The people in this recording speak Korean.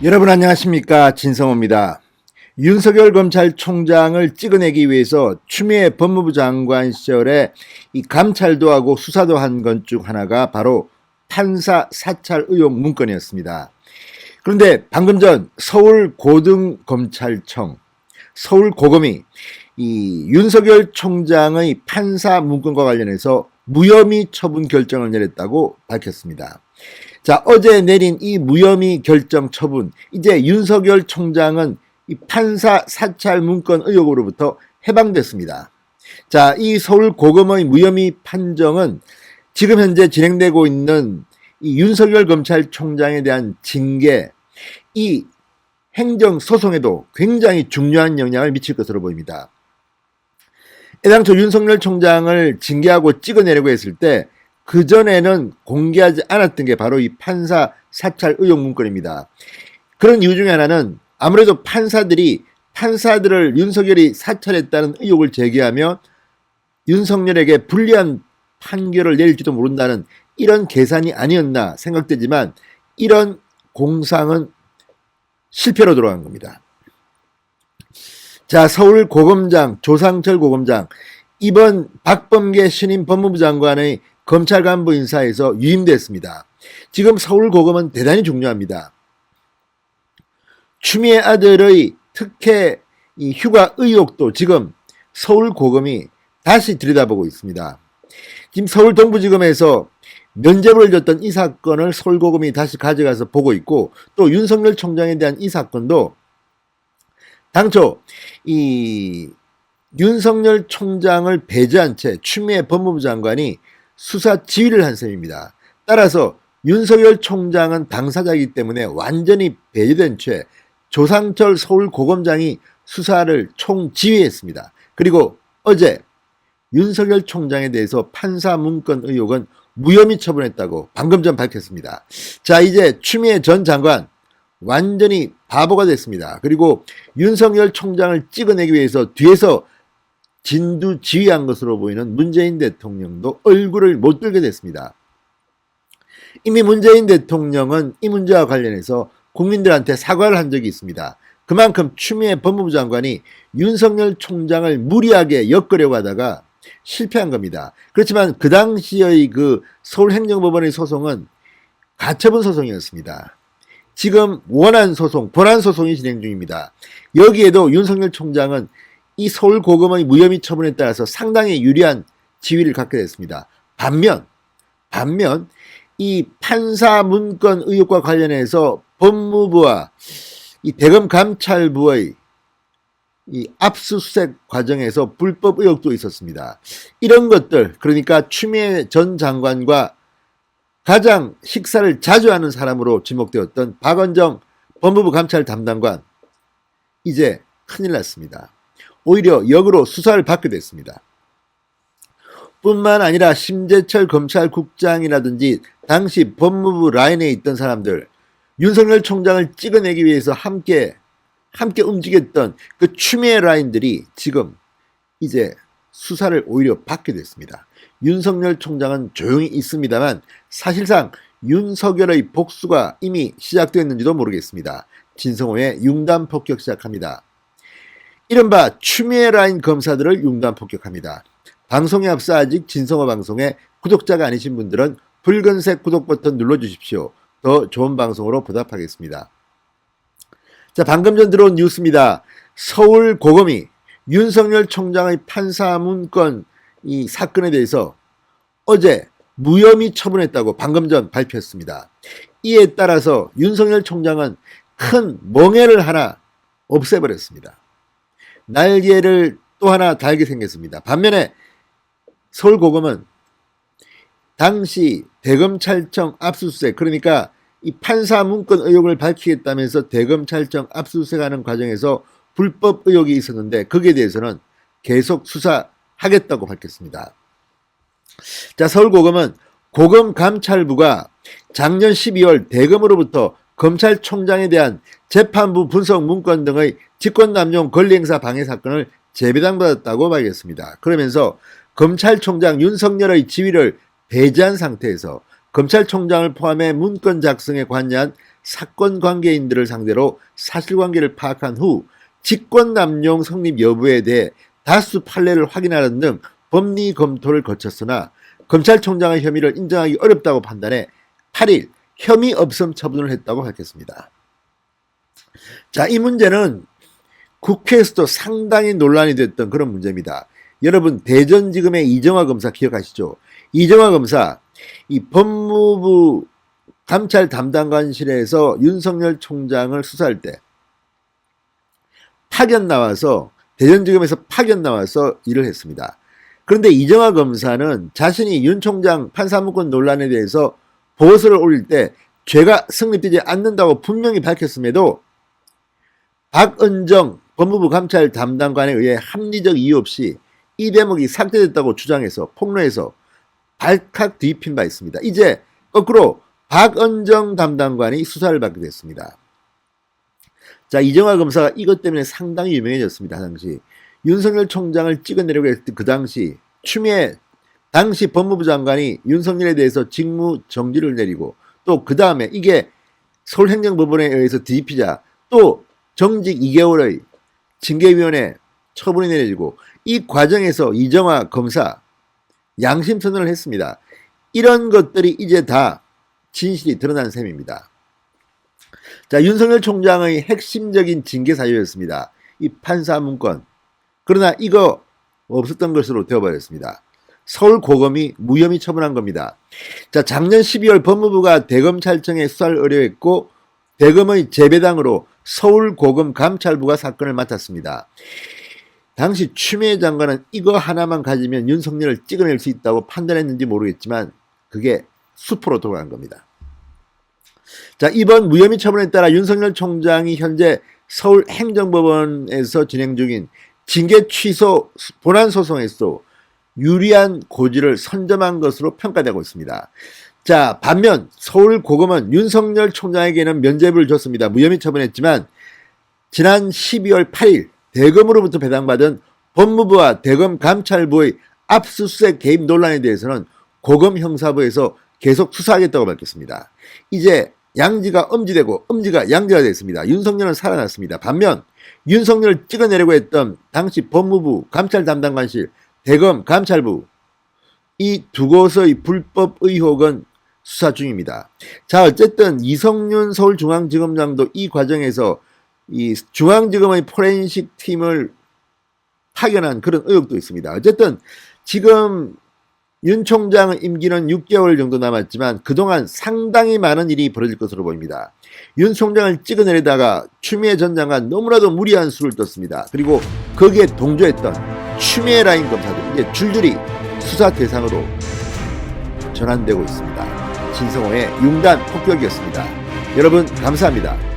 여러분 안녕하십니까, 진성호입니다. 윤석열 검찰총장을 찍어내기 위해서 추미애 법무부 장관 시절에 이 감찰도 하고 수사도 한 것 중 하나가 바로 판사 사찰 의혹 문건이었습니다. 그런데 방금 전 서울고등검찰청, 서울고검이 이 윤석열 총장의 판사 문건과 관련해서 무혐의 처분 결정을 내렸다고 밝혔습니다. 자, 어제 내린 이 무혐의 결정 처분, 이제 윤석열 총장은 이 판사 사찰 문건 의혹으로부터 해방됐습니다. 자, 이 서울고검의 무혐의 판정은 지금 현재 진행되고 있는 이 윤석열 검찰총장에 대한 징계, 이 행정소송에도 굉장히 중요한 영향을 미칠 것으로 보입니다. 애당초 윤석열 총장을 징계하고 찍어내려고 했을 때 그전에는 공개하지 않았던 게 바로 이 판사 사찰 의혹 문건입니다. 그런 이유 중에 하나는 아무래도 판사들을 윤석열이 사찰했다는 의혹을 제기하며 윤석열에게 불리한 판결을 내릴지도 모른다는 이런 계산이 아니었나 생각되지만 이런 공상은 실패로 돌아간 겁니다. 자, 서울고검장 조상철 고검장, 이번 박범계 신임 법무부 장관의 검찰 간부 인사에서 유임됐습니다. 지금 서울고검은 대단히 중요합니다. 추미애 아들의 특혜 이 휴가 의혹도 지금 서울고검이 다시 들여다보고 있습니다. 지금 서울동부지검에서 면죄부를 줬던 이 사건을 서울고검이 다시 가져가서 보고 있고, 또 윤석열 총장에 대한 이 사건도 당초 이 윤석열 총장을 배제한 채 추미애 법무부 장관이 수사 지휘를 한 셈입니다. 따라서 윤석열 총장은 당사자이기 때문에 완전히 배제된 채 조상철 서울고검장이 수사를 총지휘했습니다. 그리고 어제 윤석열 총장에 대해서 판사 문건 의혹은 무혐의 처분했다고 방금 전 밝혔습니다. 자, 이제 추미애 전 장관 완전히 바보가 됐습니다. 그리고 윤석열 총장을 찍어내기 위해서 뒤에서 진두지휘한 것으로 보이는 문재인 대통령도 얼굴을 못 들게 됐습니다. 이미 문재인 대통령은 이 문제와 관련해서 국민들한테 사과를 한 적이 있습니다. 그만큼 추미애 법무부 장관이 윤석열 총장을 무리하게 엮으려고 하다가 실패한 겁니다. 그렇지만 그 당시의 그 서울행정법원의 소송은 가처분 소송이었습니다. 지금 원안 소송, 본안 소송이 진행 중입니다. 여기에도 윤석열 총장은 이 서울고검의 무혐의 처분에 따라서 상당히 유리한 지위를 갖게 됐습니다. 반면 이 판사 문건 의혹과 관련해서 법무부와 이 대검감찰부의 이 압수수색 과정에서 불법 의혹도 있었습니다. 이런 것들, 그러니까 추미애 전 장관과 가장 식사를 자주 하는 사람으로 지목되었던 박원정 법무부 감찰 담당관, 이제 큰일 났습니다. 오히려 역으로 수사를 받게 됐습니다. 뿐만 아니라 심재철 검찰국장이라든지 당시 법무부 라인에 있던 사람들, 윤석열 총장을 찍어내기 위해서 함께 움직였던 그 추미애 라인들이 지금 이제 수사를 오히려 받게 됐습니다. 윤석열 총장은 조용히 있습니다만 사실상 윤석열의 복수가 이미 시작됐는지도 모르겠습니다. 진성호의 융단 폭격 시작합니다. 이른바 추미애 라인 검사들을 융단 폭격합니다. 방송에 앞서 아직 진성호 방송에 구독자가 아니신 분들은 붉은색 구독 버튼 눌러주십시오. 더 좋은 방송으로 보답하겠습니다. 자, 방금 전 들어온 뉴스입니다. 서울고검이 윤석열 총장의 판사 문건 이 사건에 대해서 어제 무혐의 처분했다고 방금 전 발표했습니다. 이에 따라서 윤석열 총장은 큰 멍해를 하나 없애버렸습니다. 날개를 또 하나 달게 생겼습니다. 반면에 서울고검은 당시 대검찰청 압수수색, 그러니까 이 판사 문건 의혹을 밝히겠다면서 대검찰청 압수수색하는 과정에서 불법 의혹이 있었는데 거기에 대해서는 계속 수사하겠다고 밝혔습니다. 자, 서울고검은 고검감찰부가 작년 12월 대검으로부터 검찰총장에 대한 재판부 분석 문건 등의 직권남용 권리행사 방해 사건을 재배당받았다고 밝혔습니다. 그러면서 검찰총장 윤석열의 지위를 배제한 상태에서 검찰총장을 포함해 문건 작성에 관여한 사건 관계인들을 상대로 사실관계를 파악한 후 직권남용 성립 여부에 대해 다수 판례를 확인하는 등 법리 검토를 거쳤으나 검찰총장의 혐의를 인정하기 어렵다고 판단해 8일 혐의 없음 처분을 했다고 밝혔습니다. 자, 이 문제는 국회에서도 상당히 논란이 됐던 그런 문제입니다. 여러분, 대전지검의 이정화 검사 기억하시죠? 이정화 검사, 이 법무부 감찰 담당관실에서 윤석열 총장을 수사할 때 파견 나와서, 대전지검에서 파견 나와서 일을 했습니다. 그런데 이정화 검사는 자신이 윤 총장 판사문건 논란에 대해서 보고서를 올릴 때 죄가 성립되지 않는다고 분명히 밝혔음에도 박은정 법무부 감찰 담당관에 의해 합리적 이유 없이 이 대목이 삭제됐다고 주장해서 폭로해서 발칵 뒤집힌 바 있습니다. 이제 거꾸로 박은정 담당관이 수사를 받게 됐습니다. 자, 이정화 검사가 이것 때문에 상당히 유명해졌습니다. 당시 윤석열 총장을 찍어내려고 했을 그 당시 추미애 당시 법무부 장관이 윤석열에 대해서 직무 정지를 내리고 또 그 다음에 이게 서울행정법원에 의해서 뒤집히자 또 정직 2개월의 징계위원회 처분이 내려지고 이 과정에서 이정화 검사 양심 선언을 했습니다. 이런 것들이 이제 다 진실이 드러난 셈입니다. 자, 윤석열 총장의 핵심적인 징계 사유였습니다. 이 판사 문건. 그러나 이거 없었던 것으로 되어버렸습니다. 서울고검이 무혐의 처분한 겁니다. 자, 작년 12월 법무부가 대검찰청에 수사를 의뢰했고 대검의 재배당으로 서울고검 감찰부가 사건을 맡았습니다. 당시 추미애 장관은 이거 하나만 가지면 윤석열을 찍어낼 수 있다고 판단했는지 모르겠지만 그게 수포로 돌아간 겁니다. 자, 이번 무혐의 처분에 따라 윤석열 총장이 현재 서울행정법원에서 진행 중인 징계 취소 본안소송에서 유리한 고지를 선점한 것으로 평가되고 있습니다. 자, 반면 서울고검은 윤석열 총장에게는 면죄부를 줬습니다. 무혐의 처분했지만 지난 12월 8일 대검으로부터 배당받은 법무부와 대검 감찰부의 압수수색 개입 논란에 대해서는 고검 형사부에서 계속 수사하겠다고 밝혔습니다. 이제 양지가 엄지되고 엄지가 양지가 됐습니다. 윤석열은 살아났습니다. 반면 윤석열을 찍어내려고 했던 당시 법무부 감찰 담당관실 대검 감찰부 이 두 곳의 불법 의혹은 수사 중입니다. 자, 어쨌든 이성윤 서울중앙지검장도 이 과정에서 이 중앙지검의 포렌식 팀을 파견한 그런 의혹도 있습니다. 어쨌든 지금 윤 총장의 임기는 6개월 정도 남았지만 그동안 상당히 많은 일이 벌어질 것으로 보입니다. 윤 총장을 찍어내려다가 추미애 전 장관 너무나도 무리한 수를 떴습니다. 그리고 거기에 동조했던 추미애 라인 검사들 이제 줄줄이 수사 대상으로 전환되고 있습니다. 신성호의 융단 폭격이었습니다. 여러분 감사합니다.